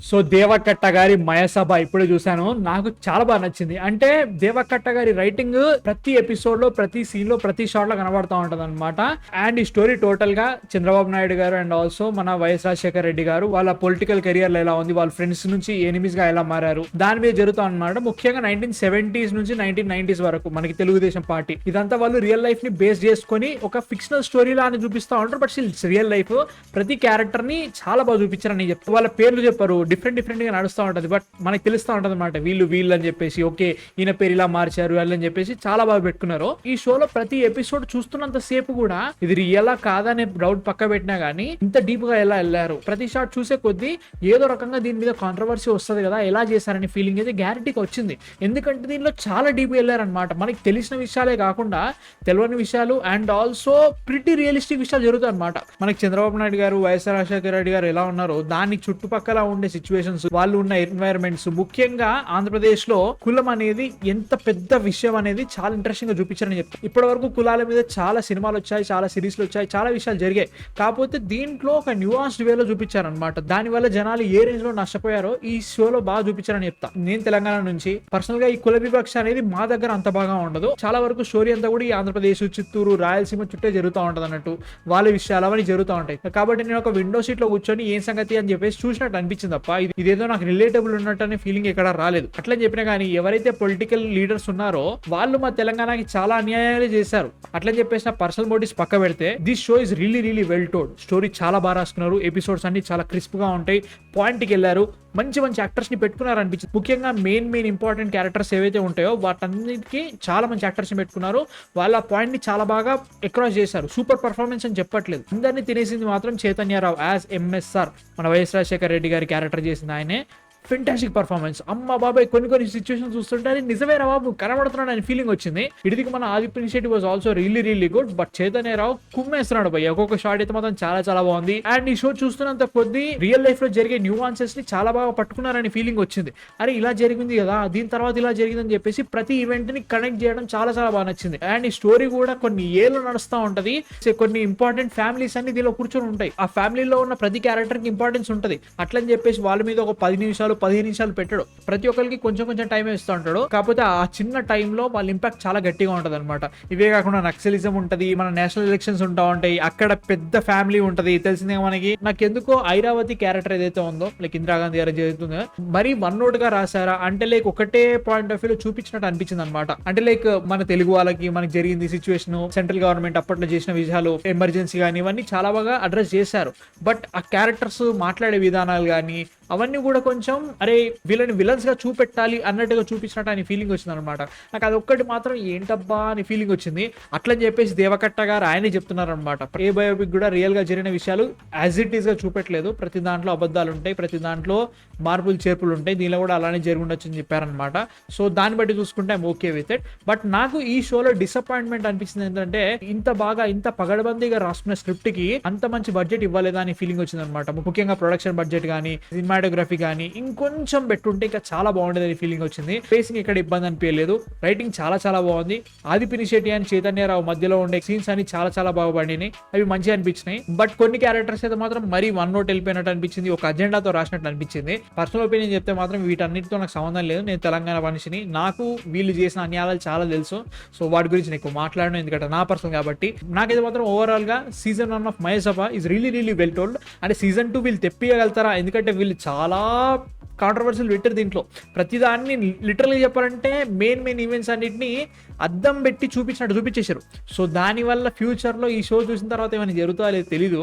So Deva Katta గారి మయసభ ఇప్పుడే చూశాను, నాకు చాలా బాగా నచ్చింది. అంటే దేవకట్ట గారి రైటింగ్ ప్రతి ఎపిసోడ్ లో, ప్రతి సీన్ లో, ప్రతి షాట్ లో కనబడతా ఉంటది అనమాట. అండ్ ఈ స్టోరీ టోటల్ గా చంద్రబాబు నాయుడు గారు అండ్ ఆల్సో మన వైఎస్ రాజశేఖర రెడ్డి గారు వాళ్ళ పొలిటికల్ కెరియర్ లో ఎలా ఉంది, వాళ్ళ ఫ్రెండ్స్ నుంచి ఎనిమీస్ గా ఎలా మారారు, దాని మీద జరుగుతా అనమాట. ముఖ్యంగా 1970s నుంచి 1990s వరకు మనకి తెలుగుదేశం పార్టీ ఇదంతా వాళ్ళు రియల్ లైఫ్ ని బేస్ చేసుకొని ఒక ఫిక్షనల్ స్టోరీ లా అని చూపిస్తా ఉంటారు. బట్ స్టిల్ రియల్ లైఫ్ ప్రతి క్యారెక్టర్ ని చాలా బాగా చూపించారని చెప్తారు. వాళ్ళ పేర్లు చెప్పారు, డిఫరెంట్ గా నడుస్తూ ఉంటది. బట్ మనకి తెలుస్తూ ఉంటది అనమాట వీళ్ళు అని చెప్పేసి, ఓకే ఈయన పేరు ఇలా మార్చారు అని చెప్పేసి చాలా బాగా పెట్టుకున్నారు. ఈ షోలో ప్రతి ఎపిసోడ్ చూస్తున్నంత సేపు కూడా ఇది రియలా కాదనే డౌట్ పక్క పెట్టినా గానీ ఇంత డీప్ గా ఎలా వెళ్ళారు. ప్రతి షాట్ చూసే కొద్దీ ఏదో రకంగా దీని మీద కాంట్రవర్సీ వస్తుంది కదా, ఎలా చేశారని ఫీలింగ్ అయితే గ్యారంటీగా వచ్చింది. ఎందుకంటే దీనిలో చాలా డీప్ గా వెళ్ళారనమాట. మనకి తెలిసిన విషయాలే కాకుండా తెలియని విషయాలు అండ్ ఆల్సో ప్రిటీ రియలిస్టిక్ విషయాలు జరుగుతాయి అనమాట. మనకి చంద్రబాబు నాయుడు గారు, వైఎస్ రాజశేఖర రెడ్డి గారు ఎలా ఉన్నారో దాని చుట్టుపక్కల ఉండే సిచ్యువేషన్స్, వాళ్ళు ఉన్న ఎన్వైరన్మెంట్స్, ముఖ్యంగా ఆంధ్రప్రదేశ్ లో కులం అనేది ఎంత పెద్ద విషయం అనేది చాలా ఇంట్రెస్టింగ్ గా చూపించారని చెప్తారు. ఇప్పటి వరకు కులాల మీద చాలా సినిమాలు వచ్చాయి, చాలా సిరీస్లు వచ్చాయి, చాలా విషయాలు జరిగాయి. కాకపోతే దీంట్లో ఒక న్యూయాన్స్డ్ వేలో చూపించారనమాట. దాని వల్ల జనాలు ఏ రేంజ్ లో నష్టపోయారో ఈ షోలో బాగా చూపించారని చెప్తా. నేను తెలంగాణ నుంచి పర్సనల్ గా ఈ కుల వివక్ష అనేది మా దగ్గర అంత బాగా ఉండదు. చాలా వరకు స్టోరీ అంతా కూడా ఈ ఆంధ్రప్రదేశ్, చిత్తూరు, రాయలసీమ చుట్టే జరుగుతూ ఉంటది అన్నట్టు. వాళ్ళ విషయాలు అవన్నీ జరుగుతూ ఉంటాయి. కాబట్టి నేను ఒక విండో సీట్ లో కూర్చొని ఏం సంగతి అని చెప్పేసి చూసినట్టు అనిపించింది తప్ప ఇదేదో నాకు రిలేటబుల్ ఉన్నట్టు అనే ఫీలింగ్ ఎక్కడ రాలేదు. అట్లా చెప్పినా కానీ ఎవరైతే పొలిటికల్ లీడర్స్ ఉన్నారో వాళ్ళు మా తెలంగాణకి చాలా అన్యాయాలు చేశారు. అట్లా చెప్పేసి నా పర్సనల్ మోటివ్స్ పక్క పెడితే this show is really well told. Story చాలా బాగా రాసుకున్నారు. ఎపిసోడ్స్ అన్ని చాలా క్రిస్ప్ గా ఉంటాయి. పాయింట్ కి వెళ్ళారు. మంచి యాక్టర్స్ ని పెట్టుకున్నారు అనిపించింది. ముఖ్యంగా మెయిన్ ఇంపార్టెంట్ క్యారెక్టర్స్ ఏవైతే ఉంటాయో వాటన్నిటికీ చాలా మంచి యాక్టర్స్ ని పెట్టుకున్నారు. వాళ్ళ పాయింట్ ని చాలా బాగా ఎక్రాస్ చేశారు. సూపర్ పర్ఫార్మెన్స్ అని చెప్పట్లేదు. అందరినీ తినేసింది మాత్రం చైతన్యరావు యాజ్ ఎంఎస్ఆర్, మన వైఎస్ రాజశేఖర రెడ్డి గారి క్యారెక్టర్ చేసింది ఆయనే. Fantastic performance. అమ్మ బాబాయ్, కొన్ని సిచ్యువేషన్ చూస్తుంటే అది నిజమే రా బాబు కనబడుతున్నాడు అని ఫీలింగ్ వచ్చింది. ఇదికి మన Aditya initiative was also really good. But Chaitanya Rao కుమ్మేస్తున్నాడు భయ్య. ఒక్కొక్క షాట్ అయితే మాత్రం చాలా బాగుంది. అండ్ ఈ షో చూస్తున్నంత కొద్ది రియల్ లైఫ్ లో జరిగే న్యూఆన్సెస్ ని చాలా బాగా పట్టుకున్నారని ఫీలింగ్ వచ్చింది. అరే ఇలా జరిగింది కదా, దీని తర్వాత ఇలా జరిగిందని చెప్పేసి ప్రతి ఈవెంట్ ని కనెక్ట్ చేయడం చాలా బాగా నచ్చింది. అండ్ ఈ స్టోరీ కూడా కొన్ని ఏళ్ళు నడుస్తూ ఉంటది. కొన్ని ఇంపార్టెంట్ ఫ్యామిలీస్ అన్ని దీనిలో కూర్చొని ఉంటాయి. ఆ ఫ్యామిలీలో ఉన్న ప్రతి క్యారెక్టర్ కి ఇంపార్టెన్స్ ఉంటది. అట్లని చెప్పేసి వాళ్ళ మీద ఒక 10 నిమిషాలు 15 నిమిషాలు పెట్టాడు. ప్రతి ఒక్కరికి కొంచెం టైం ఇస్తూ ఉంటాడు. కాకపోతే ఆ చిన్న టైంలో వాళ్ళ ఇంపాక్ట్ చాలా గట్టిగా ఉంటది అనమాట. ఇవే కాకుండా నక్సలిజం ఉంటది, మన నేషనల్ ఎలక్షన్స్ ఉంటా ఉంటాయి, అక్కడ పెద్ద ఫ్యామిలీ ఉంటది. తెలిసిందే మనకి. నాకు ఎందుకో ఐరావతి క్యారెక్టర్ ఏదైతే ఉందో లైక్ ఇందిరాగాంధీ గారు జరుగుతుందో మరి వన్ నోట్ గా రాశారా అంటే లైక్ ఒకటే పాయింట్ ఆఫ్ వ్యూ చూపించినట్టు అనిపించింది అనమాట. అంటే లైక్ మన తెలుగు వాళ్ళకి మనకి జరిగింది సిచ్యువేషన్, సెంట్రల్ గవర్నమెంట్ అప్పట్లో చేసిన విషయాలు, ఎమర్జెన్సీ కానీ ఇవన్నీ చాలా బాగా అడ్రస్ చేశారు. బట్ ఆ క్యారెక్టర్స్ మాట్లాడే విధానాలు కానీ అవన్నీ కూడా కొంచెం అరే వీళ్ళని విలన్స్ గా చూపెట్టాలి అన్నట్టుగా చూపించినట్టు అని ఫీలింగ్ వచ్చింది అనమాట. నాకు అది ఒక్కటి మాత్రం ఏంటబ్బా అని ఫీలింగ్ వచ్చింది. అట్లని చెప్పేసి దేవకట్ట గారు ఆయనే చెప్తున్నారు అనమాట. ఏ బయోపిక్ కూడా రియల్ గా జరిగిన విషయాలు యాజ్ ఇట్ ఈస్ గా చూపెట్టలేదు. ప్రతి దాంట్లో అబద్ధాలు ఉంటాయి, ప్రతి దాంట్లో మార్పులు చేర్పులు ఉంటాయి. దీనిలో కూడా అలానే జరిగి ఉండొచ్చు అని చెప్పారనమాట. సో దాన్ని బట్టి చూసుకుంటే I'm okay with it. But నాకు ఈ షోలో డిసప్పాయింట్మెంట్ అనిపించింది ఏంటంటే ఇంత పగడబందీగా రాసుకున్న స్క్రిప్ట్ కి అంత మంచి బడ్జెట్ ఇవ్వలేదా అని ఫీలింగ్ వచ్చింది అనమాట. ముఖ్యంగా ప్రొడక్షన్ బడ్జెట్ కానీ సినిమాటోగ్రఫీ కానీ ఇంకొంచెం పెట్టుంటే ఇంకా చాలా బాగుండేది ఫీలింగ్ వచ్చింది. ఫేసింగ్ ఇక్కడ ఇబ్బంది అనిపించలేదు. రైటింగ్ చాలా బాగుంది. ఆదిత్య ఇనిషియేటివ్ అండ్ చైతన్యరావు మధ్యలో ఉండే సీన్స్ అని చాలా బాగా పడినాయి. అవి మంచిగా అనిపించినాయి. బట్ కొన్ని క్యారెక్టర్స్ అయితే మాత్రం మరీ వన్ నోట్ వెళ్ళిపోయినట్టు అనిపించింది. ఒక అజెండాతో రాసినట్టు అనిపించింది. పర్సనల్ ఒపీనియన్ చెప్తే మాత్రం వీటన్నిటితో నాకు సంబంధం లేదు. నేను తెలంగాణ మనిషిని, నాకు వీళ్ళు చేసిన అన్యాయాలు చాలా తెలుసు. సో వాటి గురించి నేను మాట్లాడను, ఎందుకంటే నా పర్సనల్ కాబట్టి. నాకైతే మాత్రం ఓవరాల్ గా season 1 of Mayasabha is really well told. అంటే సీజన్ 2 వీళ్ళు తెప్పియగలుగుతారా? ఎందుకంటే వీళ్ళు చాలా కాంట్రవర్సీలు పెట్టారు దీంట్లో. ప్రతిదాన్ని లిటరల్గా చెప్పాలంటే మెయిన్ ఈవెంట్స్ అన్నిటిని అద్దం పెట్టి చూపించేశారు. సో దానివల్ల ఫ్యూచర్లో ఈ షో చూసిన తర్వాత ఏమైనా జరుగుతుందో లేదు తెలీదు.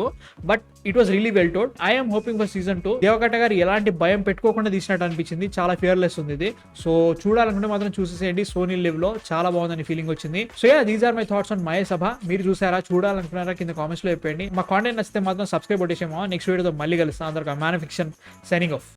But it was really well told. I'm hoping for season 2. Deva Katta గారు ఎలాంటి భయం పెట్టుకోకుండా తీసినట్టు అనిపించింది. చాలా ఫియర్లెస్ ఉంది ఇది. సో చూడాలనుకుంటే మాత్రం చూసేసేయండి. సోనీ లివ్ లో చాలా బాగుందని ఫీలింగ్ వచ్చింది. So these are my thoughts on Mayasabha. మీరు చూసారా, చూడాలనుకున్నారా? కింద కామెంట్స్ లో చెప్పండి. మా కాంటెంట్ నచ్చితే మాత్రం సబ్స్క్రైబ్ కొట్టేసేమో. నెక్స్ట్ వీడియోతో మళ్ళీ కలుస్తాం. అందరికీ మ్యాన్ ఫిక్షన్ సైనింగ్ ఆఫ్.